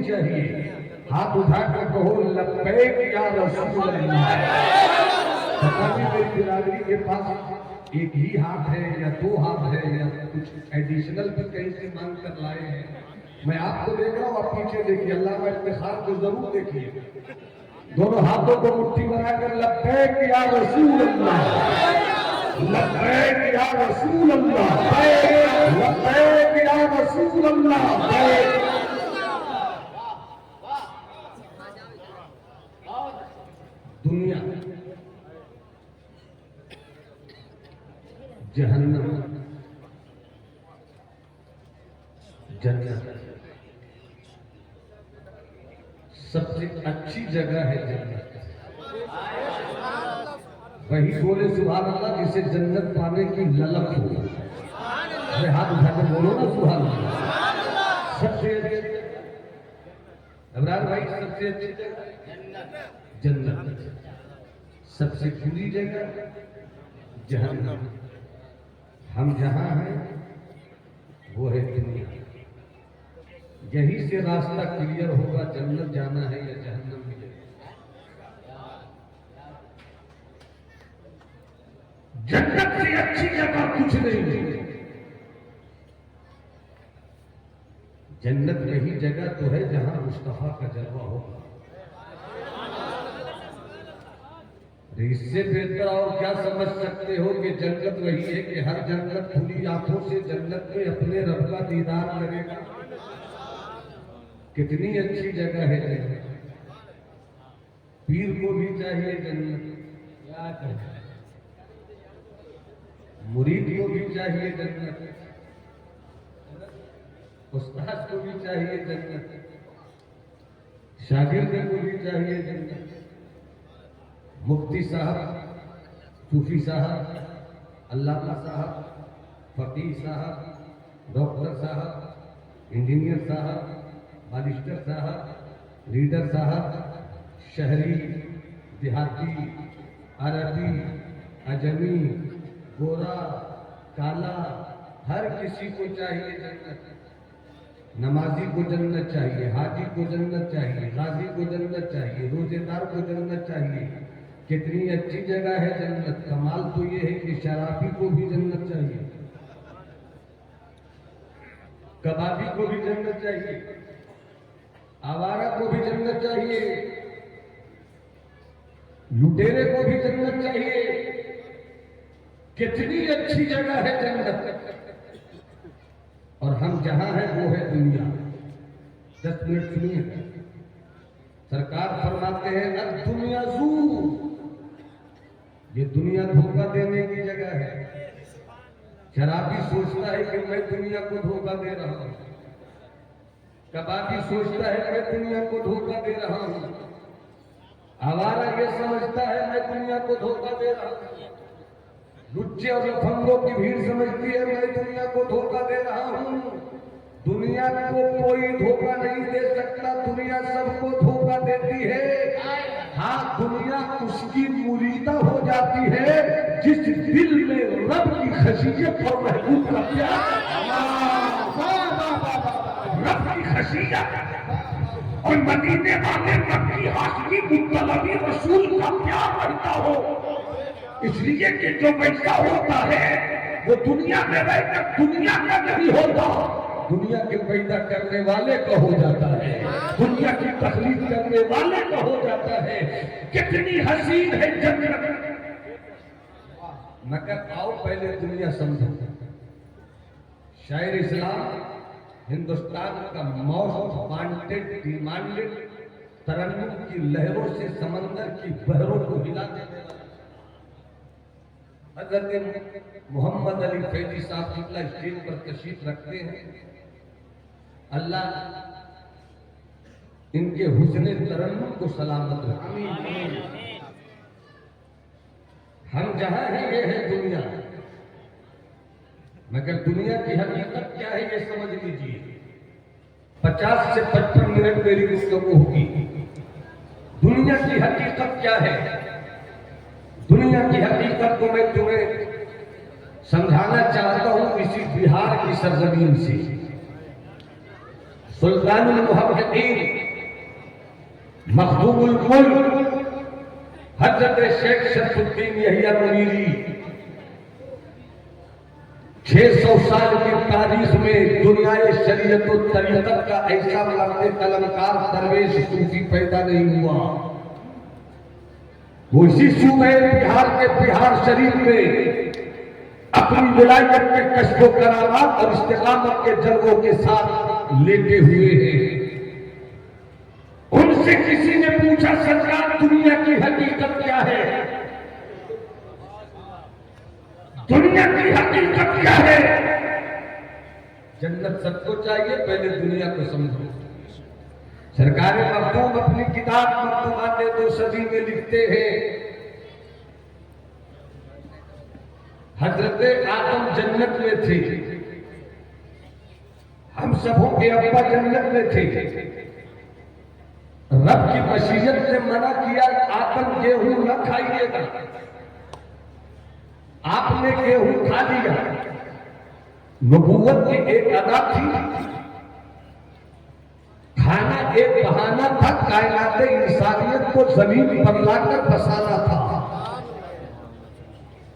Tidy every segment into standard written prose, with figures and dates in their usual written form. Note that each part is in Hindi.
चाहिए। हाथ उठा कर कहो लब्बैक या रसूल अल्लाह। पता नहीं मेरी बिरादरी के पास एक ही हाथ है या दो हाथ है या कुछ एडिशनल भी कहीं से मांग कर लाए हैं। मैं आपको देख रहा हूँ, आप पीछे देखिए, अल्लाह इफ्तिखार को जरूर देखिए। दोनों हाथों को मुट्ठी बनाकर लब्बैक या रसूल अल्लाह, लब्बैक या रसूल अल्लाह, लब्बैक या रसूल अल्लाह। दुनिया, जहन्नम, जन्नत, सबसे अच्छी जगह है जन्नत। वही बोले सुभान अल्लाह जिसे जन्नत पाने की ललक हो। अरे हाथ उठाकर बोलो ना सुभान अल्लाह। सबसे अबरार भाई, सबसे अच्छी जगह जन्नत, सबसे बुरी जगह जहन्नम। हम जहां हैं वो है दुनिया। यही से रास्ता क्लियर होगा जन्नत जाना है या जहन्नम मिलेगा। जन्नत से अच्छी जगह कुछ नहीं मिलेगी। जन्नत वही जगह तो है जहां मुस्तफा का जलवा होगा। इससे बेहतर और क्या समझ सकते हो कि जन्नत वही है कि हर जन्नत खुली आंखों से जन्नत में अपने रब का दीदार लगेगा। कितनी अच्छी जगह है जन्नत। पीर को भी चाहिए जन्नत, मुरीद को भी चाहिए जन्नत, उस्ताद को भी चाहिए जन्नत, शागिर्द को भी चाहिए जन्नत। मुफ्ती साहब, सूफी साहब, अल्लामा साहब, फकीह साहब, डॉक्टर साहब, इंजीनियर साहब, बारिस्टर साहब, लीडर साहब, शहरी, देहाती, अरबी, अजमी, गोरा, काला, हर किसी को चाहिए जन्नत। नमाजी को जन्नत चाहिए, हाजी को जन्नत चाहिए, गाजी को जन्नत चाहिए, रोजेदार को जन्नत चाहिए। कितनी अच्छी जगह है जन्नत। कमाल तो ये है कि शराबी को भी जन्नत चाहिए, कबाबी को भी जन्नत चाहिए, आवारा को भी जन्नत चाहिए, लुटेरे को भी जन्नत चाहिए। कितनी अच्छी जगह है जन्नत। और हम जहां हैं वो है दुनिया। 10 मिनट सुनिए, सरकार फरमाते हैं अब दुनिया जू, ये दुनिया धोखा देने की जगह है। शराबी सोचता है कि मैं दुनिया को धोखा दे रहा हूं, कबाबी सोचता है मैं दुनिया को धोखा दे रहा हूं, आवारा ये समझता है मैं दुनिया को धोखा दे रहा हूं, लुच्चे और लफंगों की भीड़ समझती है मैं दुनिया को धोखा दे रहा हूं। दुनिया को कोई धोखा नहीं दे सकता, दुनिया सबको धोखा देती है। हाँ, दुनिया उसकी मुरीदा हो जाती है जिस दिल में रब की खशियत और महबूब का प्यार, रब की खशियत और मदीने वाले रब की हाशमी मुतलबी रसूल का प्यार रहता हो। इसलिए कि जो वैसा होता है वो दुनिया में रहकर दुनिया का नहीं होता, दुनिया के पैदा करने वाले का हो जाता है, दुनिया की तखलीक करने वाले का हो जाता है। कितनी हसीन है जन्नत। मगर आओ पहले दुनिया समझो। शायर इस्लाम हिंदुस्तान का मोस्ट वांटेड डिमांडेड तरन्नुम की लहरों से समंदर की बहरों को हिला देने वाला हजरत मोहम्मद अली फैजी साहब स्टेज पर तशरीफ रखते हैं। अल्लाह इनके हुस्न तरन्नुम को सलामत रखे। हम जहां हैं ये है दुनिया, मगर दुनिया की हकीकत क्या है ये समझ लीजिए। 50 से 55 मिनट मेरी गुफ्तगू होगी। दुनिया की हकीकत क्या है? दुनिया की हकीकत को मैं तुम्हें समझाना चाहता हूं इसी बिहार की सरजमीन से। सुल्तानुल मुहक्किकीन मखदूमुल मुल्क हजरत शेख शरफुद्दीन यहिया मुनीरी 600 साल की तारीख में दुनियाए शरीयत और तरीकत का ऐसा मर्द कलमकार दरवेश सूफी पैदा नहीं हुआ। वो इसी सूबे बिहार के बिहार शरीफ में अपनी विलायत के कश्फो करामात और इस्तिकामत के जलवों के साथ लेटे हुए हैं। उनसे किसी ने पूछा, सरकार दुनिया की हकीकत क्या है? दुनिया की हकीकत क्या है? जन्नत सबको चाहिए, पहले दुनिया को समझो। सरकार मखदूम अपनी किताब मखदूमात 2 सदी में लिखते हैं, हजरत आदम जन्नत में थे, हम सबों के अब्बा जन्नत में थे। रब की मशीयत ने मना किया, आदम गेहूं न खाइएगा। आपने गेहूं खा लिया। नबूवत की एक अदा थी, खाना एक बहाना था कायनात इंसानियत को जमीन पर लाकर बसाना था।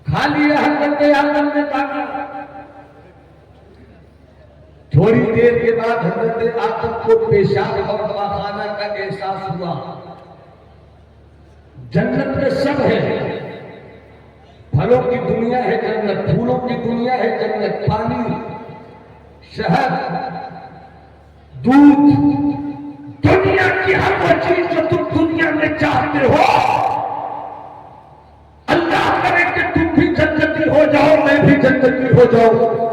खा लिया हजरत आदम ने कहा। थोड़ी देर के बाद हजरत आदम को पेशाब और पाखाना का एहसास हुआ। जन्नत में सब है, फलों की दुनिया है जन्नत, फूलों की दुनिया है जन्नत, पानी, शहद, दूध, दुनिया की हर वो चीज जो तुम दुनिया में चाहते हो, अल्लाह करे कि तुम भी जन्नती हो जाओ, मैं भी जन्नती हो जाऊं।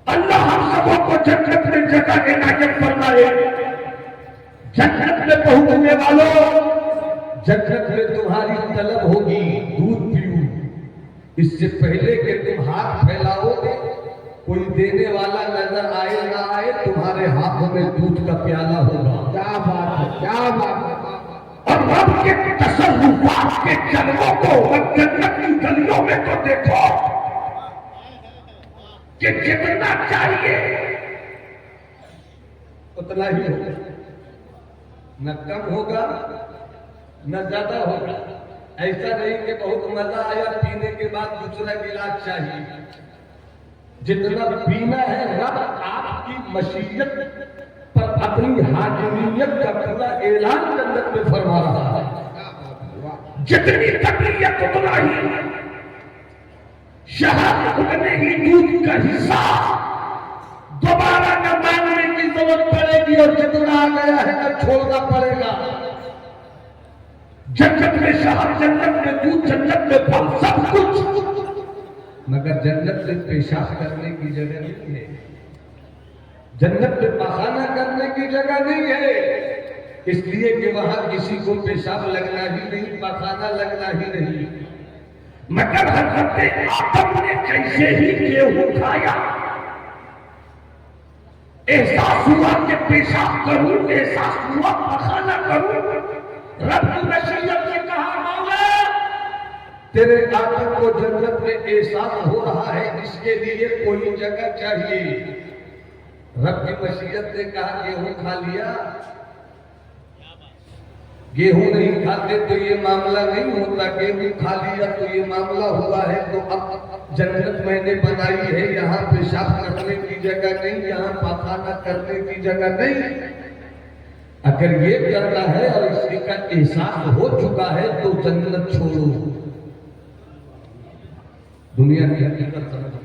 अल्लाह हम सबों को जन्नत में जगह इनायत फरमाए। जन्नत में पहुंचने वालों, जन्नत में तुम्हारी तलब होगी दूध पीऊं। इससे पहले कि तुम हाथ फैलाओगे, कोई देने वाला नजर आए ना आए, तुम्हारे हाथों में दूध का प्याला होगा। क्या बात है, क्या बात है। और रब के तसल्लुफात के जन्मों को जन्नत की गलियों में तो देखो कि जितना चाहिए उतना ही होगा, न कम होगा न ज्यादा होगा। ऐसा नहीं कि बहुत मजा आया, पीने के बाद दूसरा गिलास चाहिए। जितना पीना है, रब आपकी मशीयत पर अपनी हाजिमियत का पूरा ऐलान जन्नत में फरमा रहा है। जितनी तकलीफ उतना ही शहद, उतने ही दूध का हिस्सा दोबारा न मांगने की जरूरत पड़ेगी, और जितना आ गया है न छोड़ना पड़ेगा। जन्नत में शहद, जन्नत में दूध, जन्नत में फल, सब कुछ, मगर जन्नत में पेशाब करने की जगह नहीं है, जन्नत में पखाना करने की जगह नहीं है। इसलिए कि वहां किसी को पेशाब लगना ही नहीं, पखाना लगना ही नहीं। मगर हजरत आदम ने जैसे ही गेहूं खाया, एहसास हुआ कि पेशाब करूं, एहसास हुआ पखाना करूं। रब की मशीयत ने कहा, मौला तेरे आदम को जन्नत में एहसास हो रहा है, इसके लिए कोई जगह चाहिए। रब की मशीयत ने कहा, गेहूं खा लिया। गेहूं नहीं खाते तो ये मामला नहीं होता, गेहूं खा लिया तो ये मामला हुआ है। तो अब जन्नत मैंने बनाई है, यहाँ पेशाब करने की जगह नहीं, यहाँ पाखाना करने की जगह नहीं। अगर ये करना है और इसी का एहसास हो चुका है तो जन्नत छोड़ो, दुनिया की हकीकत समझो।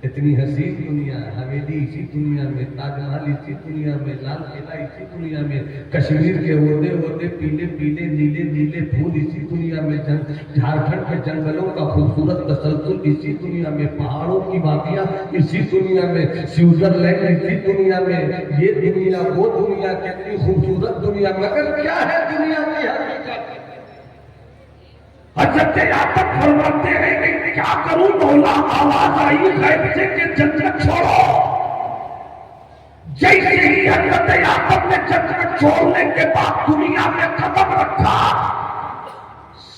इतनी हसीन दुनिया, हवेली इसी दुनिया में, ताजमहल इसी दुनिया में, लाल किला इसी दुनिया में, कश्मीर के ओदे ओदे पीले पीले नीले नीले फूल इसी दुनिया में, झारखंड के जंगलों का खूबसूरत तसलसल इसी दुनिया में, पहाड़ों की वादियां इसी दुनिया में, स्विट्जरलैंड इसी दुनिया में। ये दुनिया वो दुनिया, कितनी खूबसूरत दुनिया, मगर क्या है दुनिया की हकीकत? हजरत आदम फरमाते हैं कि क्या करूं मौला, आवाज आई गैब से कि जन्नत छोड़ो। जैसे ही हजरत आदम ने जन्नत छोड़ने के बाद दुनिया में कदम रखा,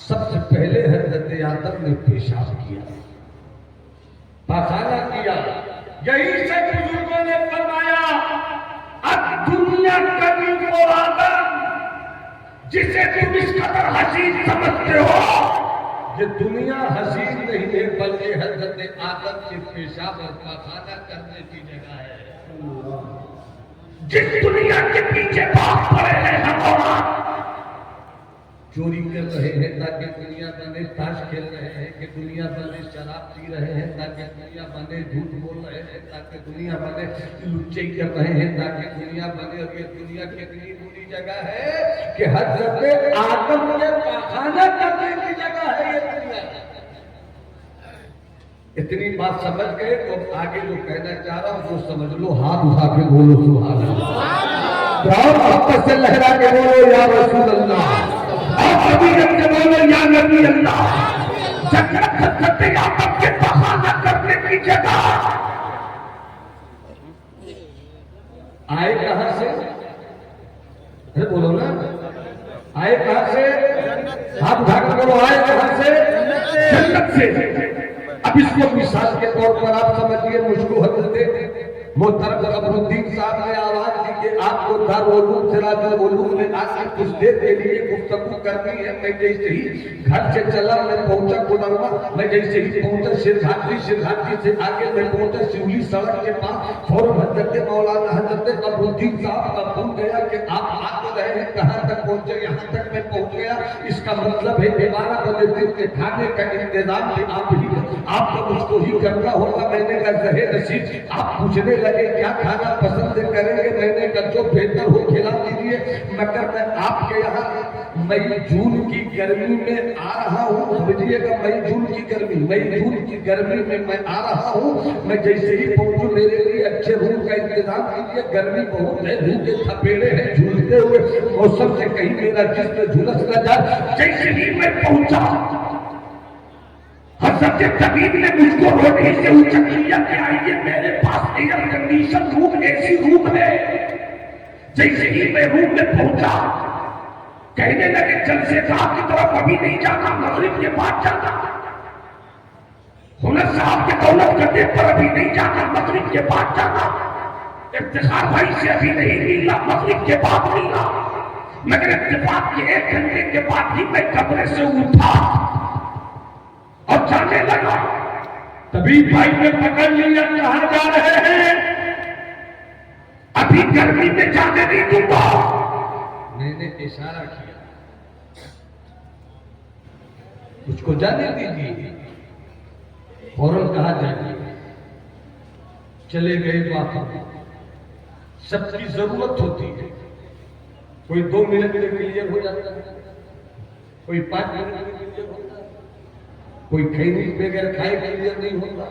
सबसे पहले हजरत आदम ने पेशाब किया, पाखाना किया। यही से बुजुर्गों ने फरमाया, अब दुनिया कभी मुरादन, जिसे तुम इस कदर हसीन समझते हो, ये दुनिया हसीन नहीं है बल्कि हजरत आदम के पेशाब और पाखाना करने की जगह है। जिस दुनिया के पीछे भाग पड़े हैं हम, चोरी कर रहे हैं ताकि दुनिया बने, ताश खेल रहे हैं कि दुनिया बने, शराब पी रहे हैं ताकि दुनिया बने, झूठ बोल रहे हैं ताकि दुनिया बने, लुच्चे कर रहे हैं ताकि दुनिया बने। और ये दुनिया कितनी बुरी जगह है कि हजरत आदम के पाखाना करने की जगह है ये दुनिया। इतनी बात समझ गए तो आगे जो कहना चाह रहा हूं वो समझ लो, हाथ उठा के बोलो सुभान अल्लाह, आपस से लहरा के बोलो या रसूल अल्लाह, और कभी जब बोलो या नबी अल्लाह। जन्नत हजरत आदम के बहाना करने की जगह आए कहां से? अरे बोलो ना, आए कहां से? हाथ उठा कर बोलो, आए कहां से? जन्नत से। अब इसको मिसाल के तौर पर आप समझिए, मुझको हजरत मोहतरम कमरुद्दीन साहब ने आवाज दी कि आपको दारुल सिराजुल उलूम में आकर कुछ देर के लिए गुफ्तगू करनी है। मैं जैसे ही घर से चला, मैं पहुंचा कोडरमा, मैं जैसे ही पहुंचा सिरघाटी, सिरघाटी से आगे मैं पहुंचा शिवली सड़क के पास, फौरन हजरत मौलाना हजरत कमरुद्दीन साहब का फोन गया कि आप आ तो रहे हैं, कहां तक पहुंचे? यहाँ तक मैं पहुंच गया। इसका मतलब है 12 बजे दिन के खाने का इंतजाम भी आपको मुझको ही करना होगा। मैंने कहा जहे नसीब, आप पूछने लगे क्या खाना पसंद करेंगे? मैंने कहा जो बेहतर हो खिला दीजिए, मगर मैं आपके यहाँ मई जून की गर्मी में आ रहा हूँ। समझिएगा, मई जून की गर्मी, मई जून की गर्मी में मैं आ रहा हूँ। मैं जैसे ही पहुंचू मेरे लिए अच्छे रूम का इंतजाम कीजिए, गर्मी बहुत है, धूप के थपेड़े हैं, झूलते हुए मौसम से कहीं मेरा जिस्म झुलस न जाए। जैसे ही मैं पहुंचा, हजरत तबीब ने मुझको रोटी से उचक लिया कि आइए मेरे पास air condition room, AC room है। जैसे ही मैं रूम में पहुंचा, कहने लगे जलसे साहब की तरफ अभी नहीं जाना, मगरिब के बाद जाना। हुनर साहब के दौलत गड्ढे पर अभी नहीं जाना, मगरिब के बाद जाना। इफ्तिखार भाई से अभी नहीं मिलना, मगरिब के बाद मिलना। मगर इत्तेफाक के 1 घंटे के बाद ही मैं कमरे से उठा और जाने लगा। तभी भाई ने पकड़ लिया, कहां जा रहे हैं? अभी गर्मी में जाने नहीं दूंगा। मैंने इशारा किया, मुझको जाने दीजिए। फौरन कहा जाइए, चले गए बाहर। सबकी जरूरत होती है, कोई 2 मिनट में क्लियर हो जाता है, कोई 5 मिनट में क्लियर होता है, कोई खैनी बगैर खाए क्लियर नहीं होता,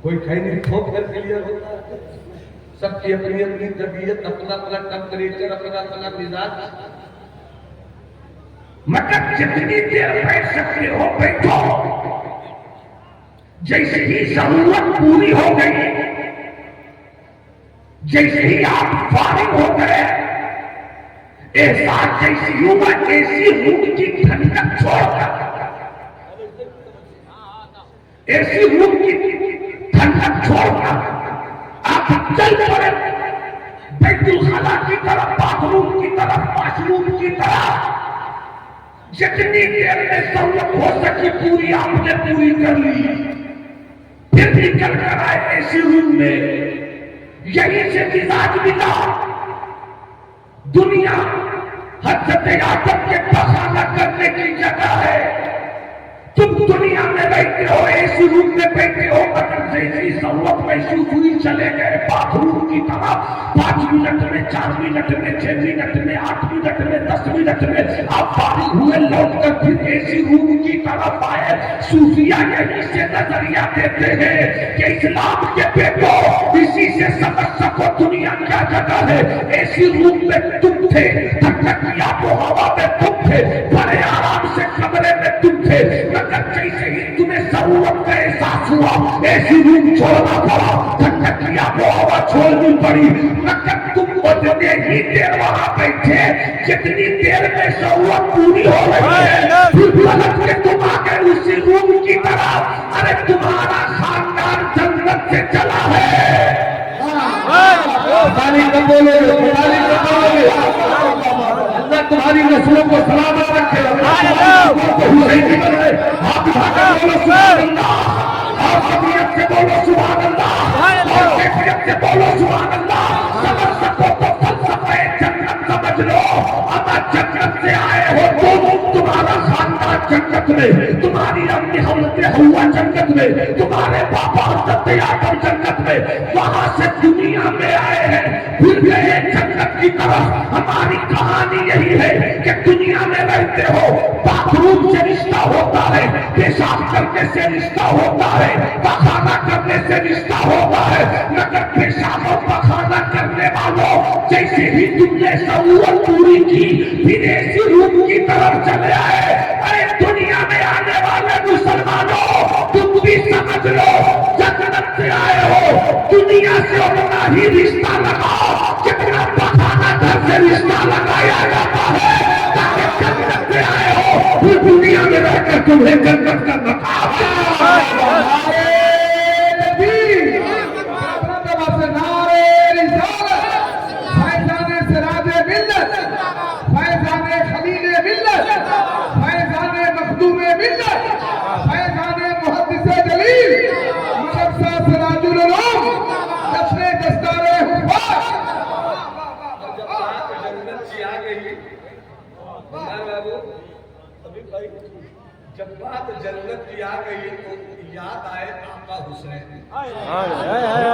कोई खैनी ठोक कर क्लियर होता है। सबकी अपनी अपनी तबीयत, अपना अपना टेम्परेचर, अपना अपना मिजाज। मगर जितनी देर बैठ सकते हो बैठो। जैसे ही जरूरत पूरी हो गई, जैसे ही आप फारिग हो गए, एहसास जैसी हुआ, ऐसी रूम की ठंडक छोड़कर, ऐसी रूम की ठंडक छोड़कर आप चल पड़े बैतुल खला की तरफ, बाथरूम की तरफ, वॉशरूम की तरफ। जितनी देर में सहूलत हो सकी पूरी आपने पूरी कर ली। फिर निकल कर आए ऐसी रूम में, यही से मिजाज मिला। दुनिया हजरत आदम के बहाना करने की जगह है। तुम दुनिया में बैठे हो, ऐसी रूम में बैठे हो, मगर जैसी सहूलत महसूस हुई चले गए बाथरूम की तरफ। 5 मिनट में, 4 मिनट में, 6 मिनट में, 8 मिनट में, 10 मिनट में आप फारिग हुए, लौटकर फिर ऐसी रूम की तरफ आए। सूफिया यही से नजरिया देते हैं कि इस्लाम के बेटो, इसी से समझ सको दुनिया क्या जगह है। ऐसी रूम में तुम थे, ठंडक आबो हवा में तुम थे, बड़े आराम से कमरे में तुम थे, मगर जैसे ही तुम्हें जरूरत का एहसास हुआ, ऐसी रूम छोड़ना पड़ा, ठंडक की आबो हवा छोड़नी पड़ी। मगर तुम उतने ही देर वहां बैठे जितनी देर में जरूरत पूरी हो रही है, फिर पलट के तुम आ गए उसी रूम की तरफ। अरे तुम्हारा खानदान जन्नत जन्नत से चला है। ताली कब बोलोगे, ताली कब बोलोगे? अल्लाह तुम्हारी नस्लों को सलामत रखे, हुसैनी बनाए। हाथ उठाकर बोलो सुभान अल्लाह, और कबीयत से बोलो सुभान अल्लाह, और कैफियत से बोलो सुभान अल्लाह। समझ सको तो फलसफे जन्नत समझ लो। अगर जन्नत से आए हो तो तुम्हारा खानदान जन्नत में, तुम्हारी अम्मी हज़रत हव्वा जन्नत में, तुम्हारे पापा हज़रत आदम जन्नत में, वहां से दुनिया में आए हैं, फिर गए जन्नत की तरफ। हमारी कहानी यही है कि दुनिया में रहते हो, बाथरूम से रिश्ता होता है, पेशाब करने से रिश्ता होता है, पखाना करने से रिश्ता होता है, मगर पेशाब और पखाना करने वालों जैसे ही तुमने सहूलत पूरी की, विदेशी रूप की तरफ चले आए। अरे दुनिया में आने वाले मुसलमानों, तुम भी समझ लो, जन्नत से आए हो, दुनिया से उतना ही रिश्ता लगाओ जितना पखाना घर से रिश्ता लगाया जाता है। ताकि जन्नत से आए हो, फिर दुनिया में रहकर तुम्हें जन्नत का मकाम जब बात जन्नत की आ गई तो याद आए आका हुसैन।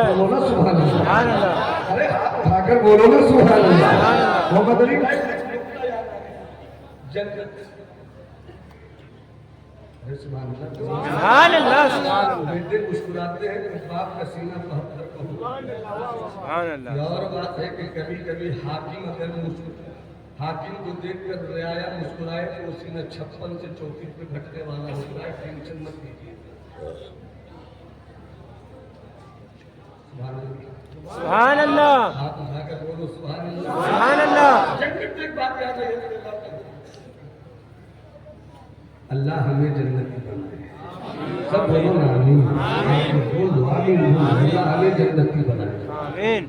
बोलो ना सुभान अल्लाह, अरे हाथ उठाकर बोलो ना सुभान अल्लाह। मोहम्मद अली भाई जन्नत, सुभान अल्लाह। बेटे मुस्कुराते हैं तो बाप का सीना पत्थर का। और बात है कि कभी कभी हाकिम अगर हाकिम को देखकर रियाया मुस्कुराए तो उसी ने 56 से 34 पे घटने वाला होता है। टेंशन मत लीजिए। सुभान अल्लाह, हाथ उठाकर बोलो सुभान अल्लाह, सुभान अल्लाह। जन्नत एक बात याद है, अल्लाह हमें जन्नत की बनाए। सब बोलो ना आमीन, बोल दो आमीन। अल्लाह हमें जन्नत की बनाए, आमीन।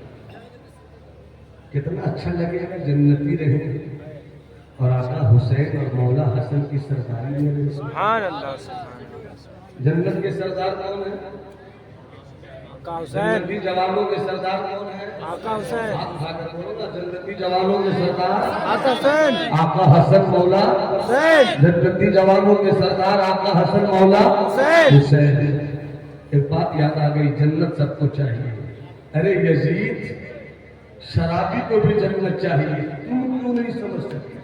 कितना अच्छा लगेगा जन्नती रहे और आका हुसैन और मौला हसन की सरदारी में। सुभान अल्लाह। जन्नत के सरदार कौन है? आका हुसैन। जन्नती जवानों के सरदार कौन है? आका हुसैन। हाथ उठाकर बोलो ना, जन्नती जवानों के सरदार आका हुसैन। आका हसन मौला हुसैन। जन्नती जवानों के सरदार आका हसन मौला हुसैन। एक बात याद आ गई, जन्नत सबको चाहिए। अरे यजीद, शराबी को भी जन्नत चाहिए, तुम क्यों नहीं समझ सकते?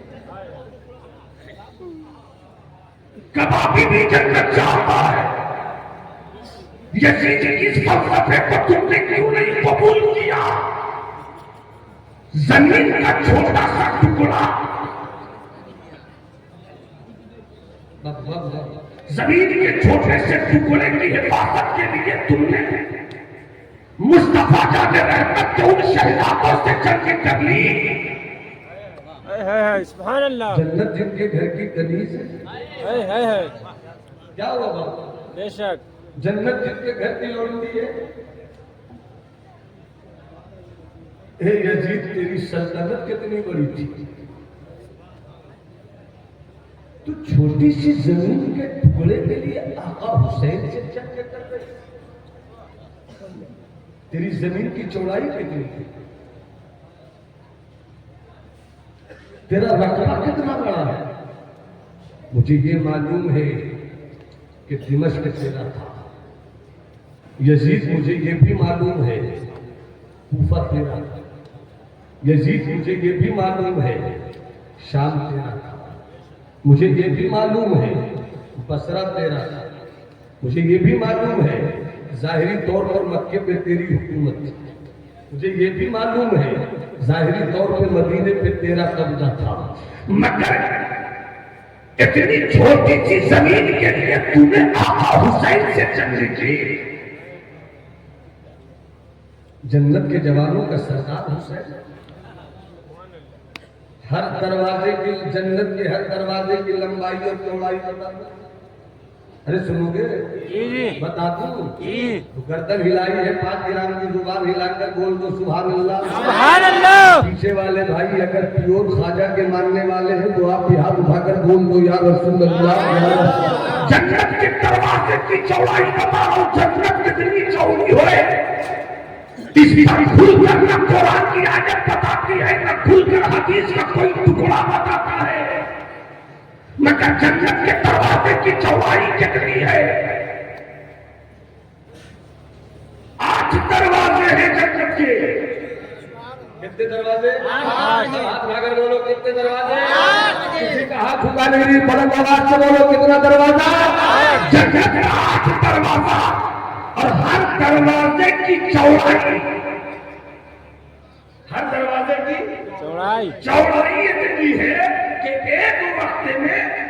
कबाबी भी जन्नत चाहता है। यजीद, इस फलसफे को तुमने क्यों नहीं कबूल किया? जमीन का छोटा सा टुकड़ा, जमीन के छोटे से टुकड़े की हिफाजत के लिए तुमने मुस्तफा जाने रहमत के उन शहजादों से जंग कर ली। सुभान अल्लाह। जन्नत जिनके घर की कनीज है, क्या हुआ बाबा? बेशक। जन्नत जिनके घर की लौंडी है। हे यजीद, तेरी सल्तनत कितनी बड़ी थी, तो छोटी सी जमीन के टुकड़े के लिए आका हुसैन से जंग कर रही। तेरी जमीन की चौड़ाई कितनी थी, तेरा रकबा कितना बड़ा है? मुझे ये मालूम है कि दिमश्क तेरा था। यजीद, मुझे ये भी मालूम है कूफा तेरा था। यजीद, मुझे ये भी मालूम है शाम तेरा था। मुझे ये भी मालूम है बसरा तेरा था। मुझे ये भी मालूम है जाहिरी तौर पर मक्के पे तेरी हुकूमत थी। मुझे ये भी मालूम है जाहिरी तौर पे मदीने पे तेरा कब्जा था। मगर इतनी छोटी सी जमीन के लिए तूने आका हुसैन से जंग की। जन्नत के जवानों का सरदार हुसैन, हर दरवाजे की, जन्नत के हर दरवाजे की लंबाई और चौड़ाई बता दो। अरे सुनोगे? जी जी बता दूं? जी तो गर्दन हिलाई है, 5 ग्राम की जुबान हिलाकर बोल दो सुभान अल्लाह। सुभान अल्लाह। पीछे वाले भाई अगर प्योर खाजा के मानने वाले हैं तो आप भी हाथ उठाकर बोल दो या रसूल अल्लाह। जन्नत के दरवाजे की चौड़ाई बता रहा हूं, जन्नत कितनी चौड़ी है इस पर खुलकर न कुरान की आयत बताती है, न खुलकर हदीस का कोई टुकड़ा बताता है, मगर जन्नत के दरवाजे की चौड़ाई कितनी है? 8 दरवाजे हैं जन्नत के। कितने दरवाजे? 8। हाथ उठाकर बोलो कितने दरवाजे? किसी का हाथ उठा नहीं, बड़े आवाज से बोलो कितना दरवाजा? जन्नत में 8 दरवाजा और हर दरवाजे की चौड़ाई, हर दरवाजे की चौड़ाई चौड़ाई इतनी है कि एक वक्त में